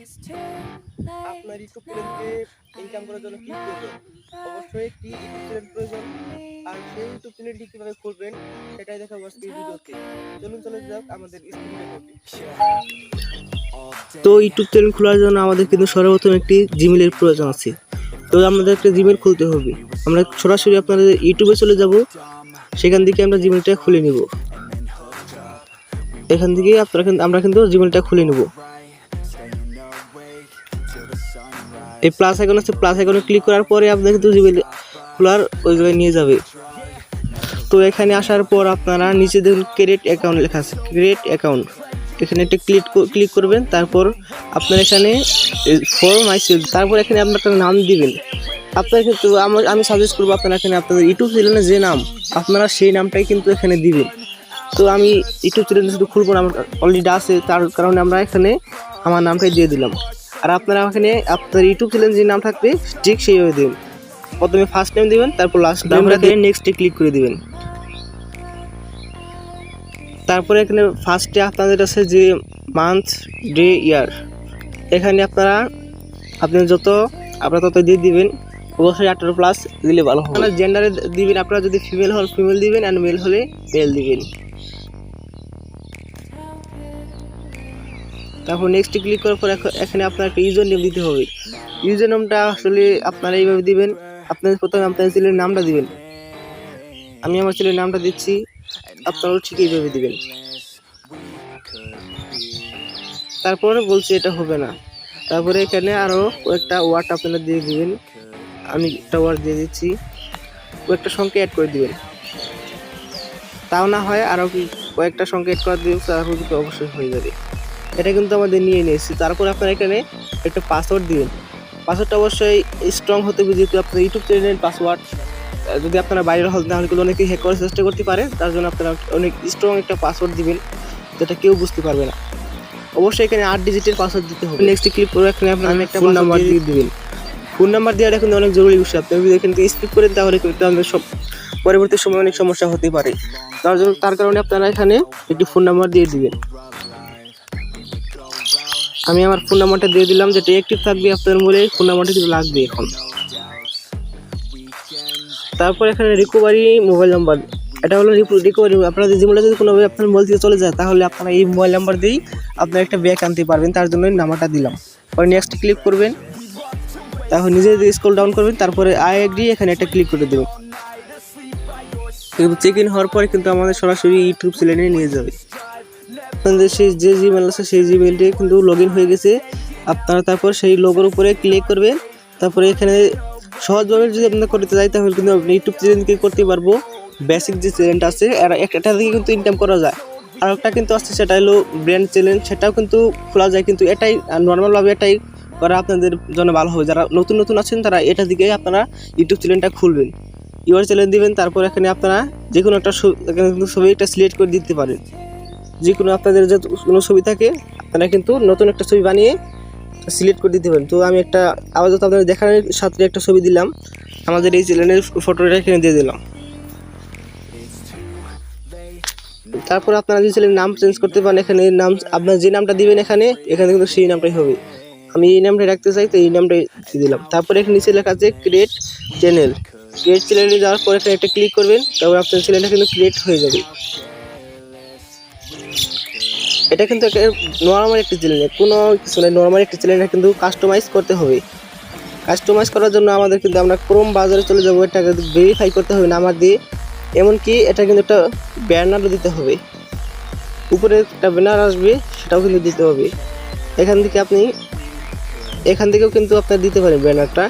আপনার YouTube channel থেকে income করার জন্য কি প্রয়োজন? অবশ্যই একটি ইউটিউব চ্যানেল প্রয়োজন। আর সেই ইউটিউব চ্যানেলটি কিভাবে খুলবেন সেটাই দেখাবো আজকে এই ভিডিওতে। চলুন চলে যাক আমাদের স্ক্রিন রেকর্ডে। তো ইউটিউব চ্যানেল খোলার জন্য আমাদের কিন্তু সর্বপ্রথম একটি জিমেইলের প্রয়োজন আছে। তো আমাদের একটা জিমেইল খুলতে হবে। আমরা সরাসরি আপনাদের ইউটিউবে চলে যাব, সেখান থেকে আমরা জিমেইলটা খুলে নিব। এখান থেকে আমরা কিন্তু জিমেইলটা খুলে নেব। এই প্লাস আইকন আছে, প্লাস আইকনে ক্লিক করার পরে আপনাদের কিন্তু জিমেইল খোলার ওই জায়গায় নিয়ে যাবে। তো এখানে আসার পর আপনারা নিচে দেখুন ক্রিয়েট অ্যাকাউন্ট লেখা আছে, ক্রিয়েট অ্যাকাউন্ট, এখানে একটা ক্লিক করবেন। তারপর আপনার এখানে ফর মাই সেলফ, তারপর এখানে আপনার একটা নাম দিবেন। আপনার কিন্তু আমি সাজেস্ট করবো আপনারা এখানে আপনাদের ইউটিউব চ্যানেলে যে নাম আপনারা সেই নামটাই কিন্তু এখানে দিবেন। তো আমি ইউটিউব চ্যানেল শুধু খুলবো না, আমার অলরেডি আছে, তার কারণে আমরা এখানে আমার নামটাই দিয়ে দিলাম। আর আপনারা এখানে আপনার ইউটিউব চ্যানেল যে নাম থাকবে ঠিক সেইভাবে দিন। প্রথমে ফার্স্ট নেম দিবেন, তারপর লাস্ট নেমটা দিয়ে নেক্সটে ক্লিক করে দিবেন। তারপরে এখানে ফার্স্টে আপনাদের আছে যে মান্থ, ডে, ইয়ার, এখানে আপনারা তত দিয়ে দিবেন। অবশ্যই 18+ দিলে ভালো হবে। আপনারা জেন্ডারে দিবেন, আপনারা যদি ফিমেল হন ফিমেল দিবেন, আর মেল হলে মেল দিবেন। তারপর নেক্সটে ক্লিক করার পর এখানে আপনার একটা ইউজার নেম দিতে হবে। ইউজার নেমটা আসলে আপনারা এইভাবে দিবেন। আপনাদের প্রথমে আপনার ছেলের নামটা দিবেন। আমি আমার ছেলের নামটা দিচ্ছি, আপনারাও ঠিক এইভাবে দিবেন। তারপরে বলছি এটা হবে না, তারপরে এখানে আরও কয়েকটা ওয়ার্ড আপনারা দিয়ে দিবেন। আমি একটা ওয়ার্ড দিয়ে দিচ্ছি, কয়েকটা সংখ্যা অ্যাড করে দিবেন। তাও না হয় আরও কয়েকটা সংখ্যা অ্যাড করে দিবেন, তারপর কিন্তু অবশ্যই হয়ে যাবে। এটা কিন্তু আমাদের নিয়ে নিয়েছি। তারপর আপনারা এখানে একটা পাসওয়ার্ড দিবেন। পাসওয়ার্ডটা অবশ্যই স্ট্রং হতে হবে, যেহেতু আপনার ইউটিউব চ্যানেলের পাসওয়ার্ড যদি আপনারা বাইরে হন তাহলে কিন্তু অনেকেই হ্যাক করার চেষ্টা করতে পারে। তার জন্য আপনারা অনেক স্ট্রং একটা পাসওয়ার্ড দিবেন, যেটা কেউ বুঝতে পারবে না। অবশ্যই এখানে 8 ডিজিটের পাসওয়ার্ড দিতে হবে। নেক্সট ক্লিক করে এখানে আপনারা একটা ফোন নাম্বার দিয়ে দিবেন। ফোন নাম্বার দেওয়াটা কিন্তু অনেক জরুরি বিষয়। আপনি যদি এখান থেকে স্কিপ করেন তাহলে কিন্তু আমাদের সব পরবর্তী সময় অনেক সমস্যা হতে পারে। তার কারণে আপনারা এখানে একটি ফোন নাম্বার দিয়ে দিবেন। আমি আমার ফোন নাম্বারটা দিয়ে দিলাম, যেটা অ্যাক্টিভ থাকবে আপনার মোবাইলে ফোন নাম্বারটা কিন্তু লাগবে এখন। তারপর এখানে রিকভারি মোবাইল নাম্বার, এটা হলো রিকভারি। আপনারা যদি মোবাইলটা যদি কোনোভাবে আপনার মোবাইল থেকে চলে যায় তাহলে আপনারা এই মোবাইল নাম্বার দিয়েই আপনার একটা ব্যাক আনতে পারবেন, তার জন্য নাম্বারটা দিলাম। পরে নেক্সট ক্লিক করবেন, তারপর নিজে স্ক্রল ডাউন করবেন, তারপরে আই এগ্রি এখানে একটা ক্লিক করে দেবেন। কিন্তু চেক ইন হওয়ার পরে কিন্তু আমাদের সরাসরি ইউটিউব চ্যানেলে নিয়ে যাবে। আপনাদের সেই যে জিমেইল আছে সেই জিমেইলটি কিন্তু লগ ইন হয়ে গেছে। আপনারা তারপর সেই লোগোর উপরে ক্লিক করবেন। তারপরে এখানে সহজভাবে যদি আপনারা করতে চাই তাহলে কিন্তু আপনি ইউটিউব চ্যানেল থেকে করতে পারবো। বেসিক যে চ্যানেলটা আছে একটা থেকে কিন্তু ইনকাম করা যায়। আর একটা কিন্তু আছে, সেটা হলো ব্র্যান্ড চ্যানেল, সেটাও কিন্তু খোলা যায়। কিন্তু এটাই নর্মালভাবে এটাই করা আপনাদের জন্য ভালো হবে। যারা নতুন আছেন তারা এটা দিকে আপনারা ইউটিউব চ্যানেলটা খুলবেন, ইউআর চ্যানেল দিবেন। তারপর এখানে আপনারা যে কোনো একটা ছবি একটা সিলেক্ট করে দিতে পারেন। যে কোনো আপনাদের যে কোনো ছবি থাকে আপনারা কিন্তু নতুন একটা ছবি বানিয়ে সিলেক্ট করে দিতে পারেন। তো আমি একটা আপাতত আপনাদের দেখানোর সাথে একটা ছবি দিলাম, আমাদের এই চ্যানেলের ফটোটা এখানে দিয়ে দিলাম। তারপর আপনারা যে চ্যানেলের নাম চেঞ্জ করতে পারেন। এখানে নাম আপনার যে নামটা দিবেন এখানে কিন্তু সেই নামটাই হবে। আমি এই নামটা রাখতে চাই, তো এই নামটাই দিয়ে দিলাম। তারপরে এখানে নিচে লেখা আছে ক্রিয়েট চ্যানেল। ক্রিয়েট চ্যানেলে যাওয়ার পর এখানে একটা ক্লিক করবেন, তারপর আপনার চ্যানেলটা কিন্তু ক্রিয়েট হয়ে যাবে। এটা কিন্তু নর্মাল একটি চ্যানেল, কোনো কিছু নয়। নর্মাল একটি চ্যানেলটা কিন্তু কাস্টমাইজ করতে হবে। কাস্টমাইজ করার জন্য আমাদের কিন্তু আমরা ক্রোম বাজারে চলে যাবো, এটাকে ভেরিফাই করতে হবে নাম্বার দিয়ে। এমনকি এটা কিন্তু একটা ব্যানারও দিতে হবে, উপরে একটা ব্যানার আসবে সেটাও কিন্তু দিতে হবে। এখান থেকেও কিন্তু আপনারা দিতে পারেন ব্যানারটা,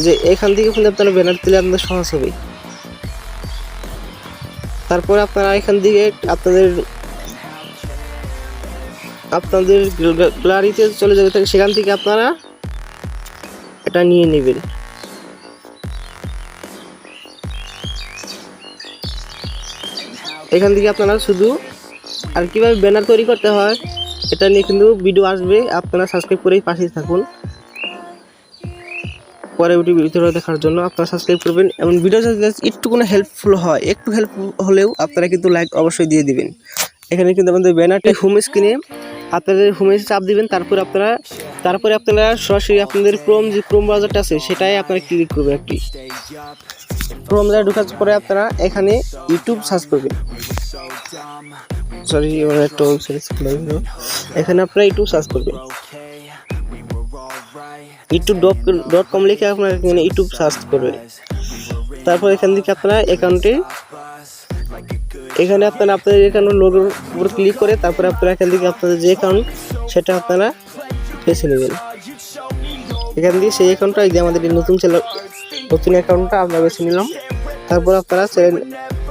যে এখান থেকেও কিন্তু আপনারা ব্যানার দিলে আপনাদের সহজ হবে। তারপর আপনারা এখান থেকে আপনাদের গ্যালারিতে চলে যাবে, সেখান থেকে আপনারা এটা নিয়ে নেবেন। এখান থেকে আপনারা শুধু আর কীভাবে ব্যানার তৈরি করতে হয় এটা নিয়ে কিন্তু ভিডিও আসবে, আপনারা সাবস্ক্রাইব করেই পাশে থাকুন। পরবর্তী ভিডিও দেখার জন্য আপনারা সাবস্ক্রাইব করবেন। এবং ভিডিও যদি একটু কোনো হেল্পফুল হয়, একটু হেল্প হলেও আপনারা কিন্তু লাইক অবশ্যই দিয়ে দিবেন। এখানে কিন্তু আমাদের ব্যানারটা হোম স্ক্রিনে আপনাদের হোমে চাপ দিবেন, তারপর আপনারা তারপরে আপনারা সরাসরি আপনাদের ক্রোম ব্রাউজারটা আছে সেটাই আপনারা ক্লিক করবেন। একটি ক্রোম ব্রাউজার ঢোকার পরে আপনারা এখানে ইউটিউব সার্চ করবেন। সরি একটু এখানে আপনারা ইউটিউব সার্চ করবেন। youtube.com লিখে আপনারা এখানে ইউটিউব সার্চ করবেন। তারপর এখান থেকে আপনারা এখানে আপনারা আপনাদের অ্যাকাউন্টের লোগোর উপর ক্লিক করে তারপরে আপনারা এখান থেকে আপনাদের যে অ্যাকাউন্ট সেটা আপনারা বেছে নেবেন। এখান থেকে সেই অ্যাকাউন্টটা এই যে আমাদের নতুন অ্যাকাউন্টটা আমরা বেছে নিলাম। তারপর আপনারা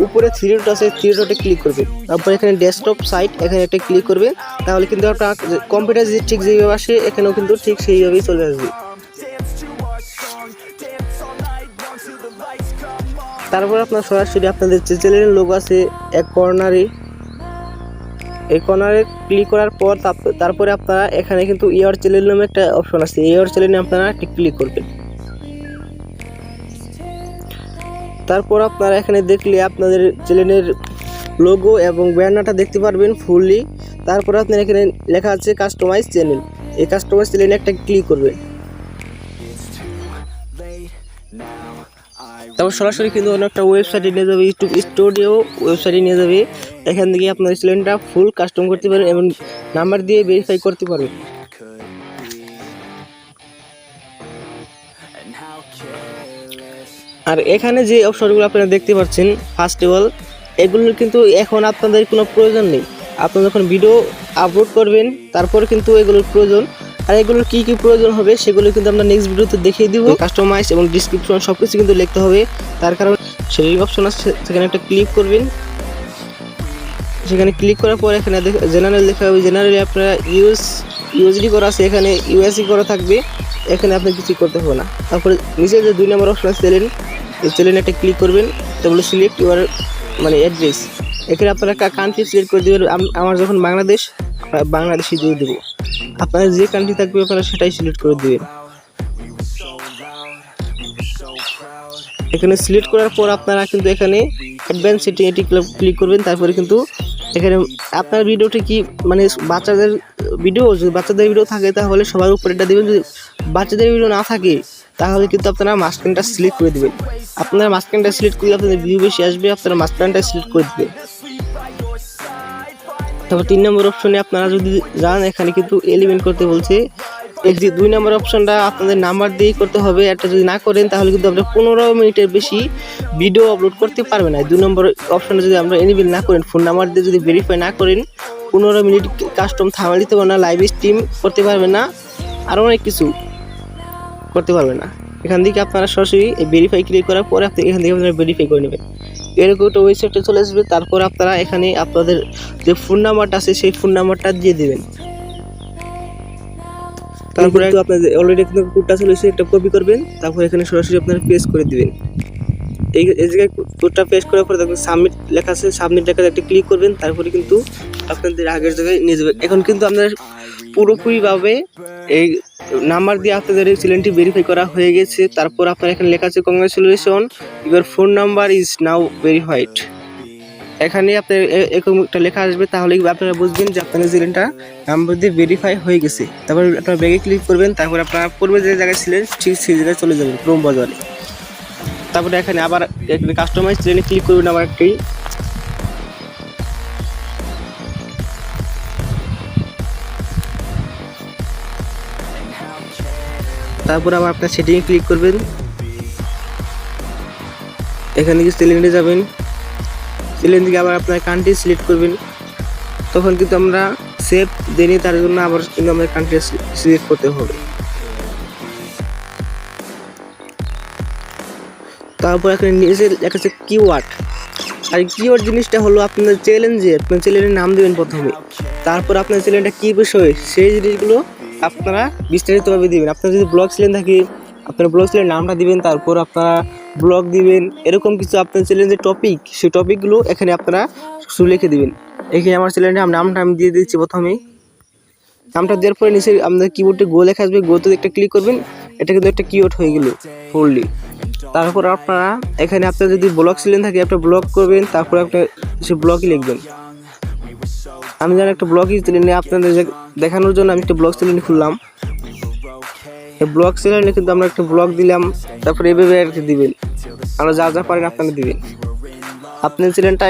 উপরে থ্রি ডট আছে, থ্রি ডটে ক্লিক করবেন। তারপর এখানে ডেস্কটপ সাইট এখানে একটা ক্লিক করবেন। তাহলে কিন্তু আপনার কম্পিউটার ঠিক যেভাবে আসে এখানেও কিন্তু ঠিক সেইভাবেই চলে আসবে। তারপর আপনার সরাসরি আপনাদের যে চ্যানেলের লোগো আছে এক কর্নারে, এই কর্নারে ক্লিক করার পর তারপরে আপনারা এখানে কিন্তু ইওর চ্যানেল নামে একটা অপশন আছে, ইওর চ্যানেলে আপনারা ক্লিক করবেন। তারপর আপনারা এখানে দেখলে আপনাদের চ্যানেলের লোগো এবং ব্যানারটা দেখতে পারবেন ফুললি। তারপর আপনার এখানে লেখা আছে কাস্টমাইজ চ্যানেল, এই কাস্টমাইজ চ্যানেলে একটা ক্লিক করবেন। তারপর সরাসরি কিন্তু অন্য একটা ওয়েবসাইটে নিয়ে যাবে, ইউটিউব স্টুডিও ওয়েবসাইটে নিয়ে যাবে। এখান থেকে আপনার চ্যানেলটা ফুল কাস্টম করতে পারবেন এবং নাম্বার দিয়ে ভেরিফাই করতে পারবেন। আর এখানে যে অপশনগুলো আপনারা দেখতে পাচ্ছেন ফার্স্ট অফ অল এগুলোর কিন্তু এখন আপনাদের কোনো প্রয়োজন নেই। আপনারা যখন ভিডিও আপলোড করবেন তারপর কিন্তু এগুলোর প্রয়োজন। আর এগুলোর কী কী প্রয়োজন হবে সেগুলো কিন্তু আমরা নেক্সট ভিডিওতে দেখিয়ে দিব। কাস্টমাইজ এবং ডিসক্রিপশন সব কিছু কিন্তু লিখতে হবে, তার কারণ সেই অপশন আছে সেখানে একটা ক্লিক করবেন। সেখানে ক্লিক করার পর এখানে জেনারেল লেখা হবে, জেনারেলি আপনারা ইউএসডি করা আছে, এখানে ইউএসডি করা থাকবে, এখানে আপনি কিছু করতে হবে না। তারপরে নিচে যে 2 নম্বর অপশন আছে চ্যানেল, এই চ্যানেলে একটা ক্লিক করবেন। তারপরে সিলেক্ট ইউর অ্যাড্রেস, এখানে আপনারা একটা কান্ট্রি সিলেক্ট করে দেবেন। আমার যখন বাংলাদেশে দিয়ে দেবো, আপনার যে কান্ট্রি থাকবে আপনারা সেটাই সিলেক্ট করে দেবেন। এখানে সিলেক্ট করার পর আপনারা কিন্তু এখানে অ্যাডভান্স সেটিং এটি ক্লিক করবেন। তারপরে কিন্তু এখানে আপনার ভিডিওটি কি বাচ্চাদের ভিডিও, যদি বাচ্চাদের ভিডিও থাকে তাহলে সবার উপরে এটা দেবেন। যদি বাচ্চাদের ভিডিও না থাকে তাহলে কিন্তু আপনারা মাঝখানটা সিলেক্ট করে দেবেন। আপনারা মাঝখানটা সিলেক্ট করলে আপনাদের ভিউ বেশি আসবে, আপনারা মাঝখানটা সিলেক্ট করে দেবেন। তারপর 3 নম্বর অপশনে আপনারা যদি যান এখানে কিন্তু এলিমেন্ট করতে বলছে। এই যে 2 নম্বর অপশনটা আপনাদের নাম্বার দিয়েই করতে হবে। এটা যদি না করেন তাহলে কিন্তু আপনারা 15 মিনিটের বেশি ভিডিও আপলোড করতে পারবেন না। 2 নম্বর অপশনে যদি আমরা এনেবল না করেন, ফোন নাম্বার দিয়ে যদি ভেরিফাই না করেন 15 মিনিট কাস্টম থাম্বনেল দিতে পারবেন না, লাইভ স্ট্রিম করতে পারবেন না, আরও অনেক কিছু করতে পারবেন না। এখান থেকে আপনারা সরাসরি ভেরিফাই ক্লিক করার পরে আপনি এখান থেকে আপনারা ভেরিফাই করে নেবেন। এরকম একটা ওয়েবসাইটে চলে আসবে। তারপর আপনারা এখানে আপনাদের যে ফোন নাম্বারটা আছে সেই ফোন নাম্বারটা দিয়ে দেবেন। তারপরে আপনাদের অলরেডি কিন্তু কোডটা চলে এসেছে, একটা কপি করবেন। তারপর এখানে সরাসরি আপনারা পেস্ট করে দিবেন। এই জায়গায় কোডটা পেস্ট করার পরে দেখবেন সাবমিট লেখা আছে, সাবমিট লেখাতে একটা ক্লিক করবেন। তারপরে কিন্তু আপনাদের আগের জায়গায় নিয়ে যাবেন। এখন কিন্তু আপনার পুরোপুরিভাবে এই নাম্বার দিয়ে আপনাদের এই চ্যানেলটি ভেরিফাই করা হয়ে গেছে। তারপর আপনার এখানে লেখা আছে congratulation, your phone number is now verified. এখানে আপনার এরকম একটা লেখা আসবে, তাহলে আপনারা বুঝবেন যে আপনাদের চ্যানেলটা নাম্বার দিয়ে ভেরিফাই হয়ে গেছে। তারপর আপনারা ব্যাগে ক্লিক করবেন। তারপর আপনারা পূর্বে যে জায়গায় ছিলেন ঠিক সেই জায়গায় চলে যাবেন, ক্রোম ব্রাউজারে। তারপরে এখানে আবার কাস্টমাইজ চ্যানেলে ক্লিক করবেন আবার একটি। তারপর আবার আপনার সেটিংয়ে ক্লিক করবেন। এখানে কি চ্যানেলে যাবেন, চ্যানেল থেকে আবার আপনার কান্ট্রি সিলেক্ট করবেন। তখন কিন্তু আমরা সেভ দেনি, তার জন্য আবার কিন্তু আমাদের কান্ট্রি সিলেক্ট করতে হবে। তারপর এখানে নিচে লেখা আছে কিওয়ার্ড। আর কিওয়ার্ড জিনিসটা হলো আপনার চ্যানেলের নাম দেবেন প্রথমে। তারপর আপনার চ্যানেলটা কী বিষয় সেই জিনিসগুলো আপনারা বিস্তারিতভাবে দিবেন। আপনার যদি ব্লগ চ্যানেল থাকে আপনার ব্লগ চ্যানেলের নামটা দিবেন, তারপর আপনারা ব্লগ দিবেন, এরকম কিছু আপনার চ্যানেলের যে টপিক সেই টপিকগুলো এখানে আপনারা শুধু লিখে দিবেন। এখানে আমার চ্যানেলটার নামটা আমি দিয়ে দিচ্ছি। প্রথমেই নামটা দেওয়ার পরে নিচে আপনাদের কিবোর্ডে গো লেখা আসবে, গোতে একটা ক্লিক করবেন। এটা কিন্তু একটা কিওয়ার্ড হয়ে গেল ফুললি। তারপর আপনারা এখানে আপনার যদি ব্লগ চ্যানেল থাকে একটা ব্লগ করবেন, তারপর আপনার সে ব্লগই লিখবেন। আমি জানি একটা ব্লগই চ্যানেল আপনাদের দেখানোর জন্য আমি একটা ব্লগ চ্যানেল খুললাম। ব্লগ চ্যানেলে কিন্তু আমরা একটা ব্লগ দিলাম, তারপরে এইভাবে আর কি দিবেন, আমরা যা যা পারেন আপনারা দিবেন। আপনার চ্যানেলটা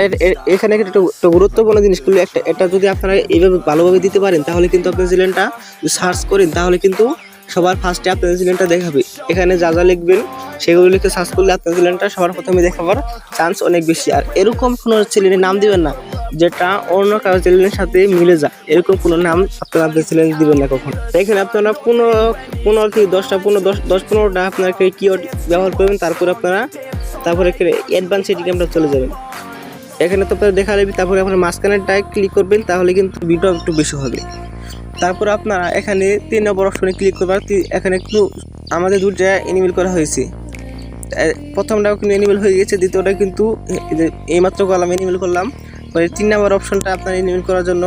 এখানে একটা গুরুত্বপূর্ণ জিনিসগুলো একটা, এটা যদি আপনারা এইভাবে ভালোভাবে দিতে পারেন তাহলে কিন্তু আপনার চ্যানেলটা সার্চ করেন তাহলে কিন্তু সবার ফার্স্টে আপনাদের চ্যানেলটা দেখাবে। এখানে যা যা লিখবেন সেগুলো লিখে সার্চ করলে আপনার চ্যানেলটা সবার প্রথমে দেখাবার চান্স অনেক বেশি। আর এরকম কোনো চ্যানেলের নাম দিবেন না যেটা অন্য কারো চ্যানেলের সাথে মিলে যায়, এরকম কোনো নাম আপনারা আপনার চ্যানেল দিবেন না কখনো। এখানে আপনারা 15 থেকে 10-15টা আপনারা কিওয়ার্ড ব্যবহার করবেন, তারপরে এখানে অ্যাডভান্স সেটিংয়ে আমরা চলে যাবেন। এখানে তো আপনারা দেখা যাবে, তারপরে আপনার মাঝখানেরটায় ক্লিক করবেন তাহলে কিন্তু ভিডিও একটু বেশি হবে। তারপর আপনারা এখানে 3 নম্বর অপশনে ক্লিক করবেন। এখানে একটু আমাদের দুটো এনিমেল করা হয়েছে, প্রথমটাও কিন্তু এনিমেল হয়ে গেছে, দ্বিতীয়টা কিন্তু এইমাত্র করলাম, এনিমেল করলাম। পরে 3 নম্বর অপশনটা আপনার এনিমেল করার জন্য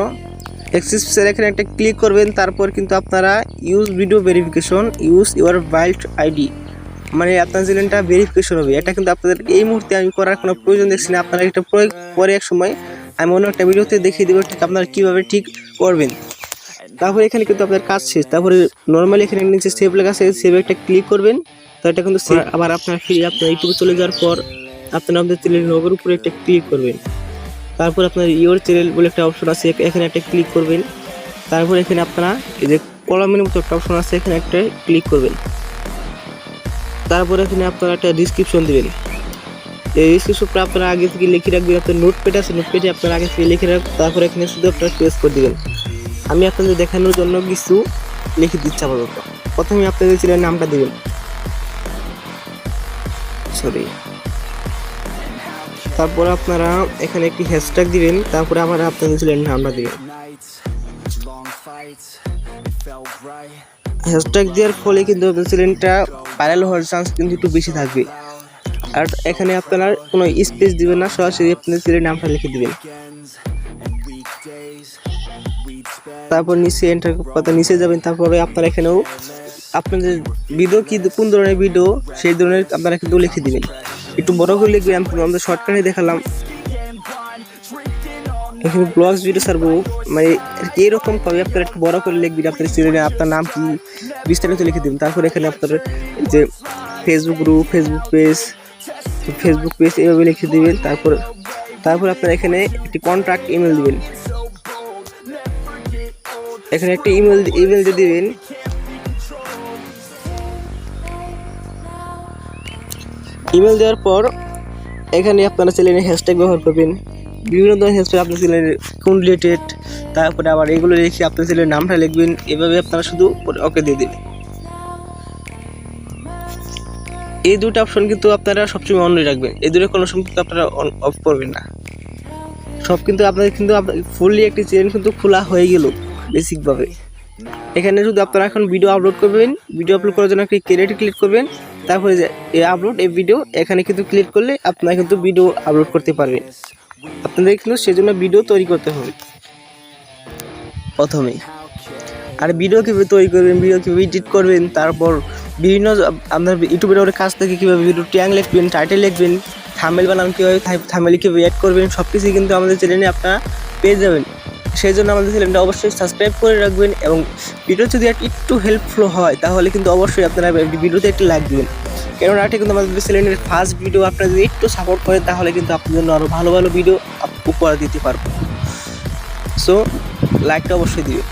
এক্সিস এখানে একটা ক্লিক করবেন। তারপর কিন্তু আপনারা use video verification, use your valid ID, মানে আপনার চ্যানেলটা ভেরিফিকেশন হবে। এটা কিন্তু আপনাদের এই মুহূর্তে আমি করার কোনো প্রয়োজন দেখছি না, আপনারা এটা পরে এক সময় আমি অন্য একটা ভিডিওতে দেখিয়ে দেবো ঠিক আপনারা কীভাবে ঠিক করবেন। তারপরে এখানে কিন্তু আপনার কাজ শেষ। তারপরে নর্মালি এখানে নিচে সেভ লেখা আছে, সেভে একটা ক্লিক করবেন। তো এটা কিন্তু আবার আপনার ফিরে আপনার ইউটিউবে চলে যাওয়ার পর আপনারা আপনাদের চ্যানেলের লোগোর উপরে একটা ক্লিক করবেন। তারপর আপনার ইওর চ্যানেল বলে একটা অপশন আছে, এখানে একটা ক্লিক করবেন। তারপর এখানে আপনারা এই যে কলামের মতো একটা অপশন আছে, এখানে একটা ক্লিক করবেন। তারপর এখানে আপনারা একটা ডিসক্রিপশন দেবেন। এই ডিসক্রিপশনটা আপনারা আগে থেকে লিখে রাখবেন, আপনার নোটপ্যাড আছে, নোটপ্যাডে আপনারা আগে থেকে লিখে রাখবেন। তারপর এখানে শুধু আপনারা পেস্ট করে দেবেন। আমি আপনাদের দেখানোর জন্য কিছু লিখে দিচ্ছি আপাতত। প্রথমে আপনাদের চ্যানেলের নামটা দেবেন, তারপর আপনারা এখানে একটি হ্যাশট্যাগ দিবেন। তারপরে আবার আপনাদের চ্যানেলের নামটা দিবেন। হ্যাশট্যাগ দেওয়ার ফলে কিন্তু আপনাদের চ্যানেলটা ভাইরাল হওয়ার চান্স কিন্তু একটু বেশি থাকবে। আর এখানে আপনারা কোনো স্পেস দিবেন না, সরাসরি আপনাদের চ্যানেলের নামটা লিখে দিবেন। তারপর নিচে এন্টার কথা নিচে যাবেন। তারপরে আপনারা এখানেও আপনাদের ভিডিও কি কোন ধরনের ভিডিও সেই ধরনের আপনারা কিন্তু লিখে দিবেন। একটু বড় করে লিখবেন, আমরা শর্টকাটে দেখালাম। এখানে ব্লগস ভিডিও ছাড়বো, মানে এরকম ভাবে আপনারা একটু বড় করে লিখবেন। আপনার চ্যানেলে আপনার নাম কি বিস্তারিত লিখে দিবেন। তারপর এখানে আপনার যে ফেসবুক গ্রুপ, ফেসবুক পেজ এইভাবে লিখে দিবেন। তারপর আপনারা এখানে একটি কন্ট্যাক্ট ইমেল দিবেন। এখানে একটি ইমেল দিয়ে দিবেন। ইমেল দেওয়ার পর এখানে আপনারা চ্যানেলের হ্যাশট্যাগ ব্যবহার করবেন, বিভিন্ন ধরনের হ্যাশট্যাগ আপনার চ্যানেলের কোন রিলেটেড, তারপরে আবার এগুলো লিখে আপনার চ্যানেলের নামটা লিখবেন। এভাবে আপনারা শুধু ওকে দিয়ে দেবেন। এই দুটো অপশন কিন্তু আপনারা সবসময় অন রাখবেন, এই দুটো কোনো সময় কিন্তু আপনারা অফ করবেন না। সব কিন্তু আপনাদের কিন্তু ফুললি একটি চ্যানেল কিন্তু খোলা হয়ে গেল বেসিকভাবে। এখানে শুধু আপনারা এখন ভিডিও আপলোড করবেন, ভিডিও আপলোড করার জন্য একটি ক্রিয়েটে ক্লিক করবেন। তারপরে যে আপলোড এই ভিডিও, এখানে কিন্তু ক্লিক করলে আপনারা কিন্তু ভিডিও আপলোড করতে পারবেন। আপনাদের কিন্তু সেজন্য ভিডিও তৈরি করতে হবে প্রথমে। আর ভিডিও কীভাবে তৈরি করবেন, ভিডিও কীভাবে এডিট করবেন, তারপর বিভিন্ন আপনার ইউটিউবের কাজ থেকে কীভাবে ভিডিও ট্যাগ লিখবেন, টাইটেল লিখবেন, থাম্বনেল বানান কীভাবে, থাম্বনেল কীভাবে অ্যাড করবেন, সব কিছুই কিন্তু আমাদের চ্যানেলে আপনারা পেয়ে যাবেন। সেই জন্য আমাদের চ্যানেলটা অবশ্যই সাবস্ক্রাইব করে রাখবেন, এবং ভিডিও যদি একটু হেল্পফুল হয় তাহলে কিন্তু অবশ্যই আপনারা ভিডিওতে একটু লাইক দেবেন। কেননা এটা কিন্তু আমাদের চ্যানেলের ফার্স্ট ভিডিও, আপনারা যদি একটু সাপোর্ট করেন তাহলে কিন্তু আপনাদের জন্য আরও ভালো ভালো ভিডিও উপহার দিতে পারবো। সো লাইকটা অবশ্যই দিবেন।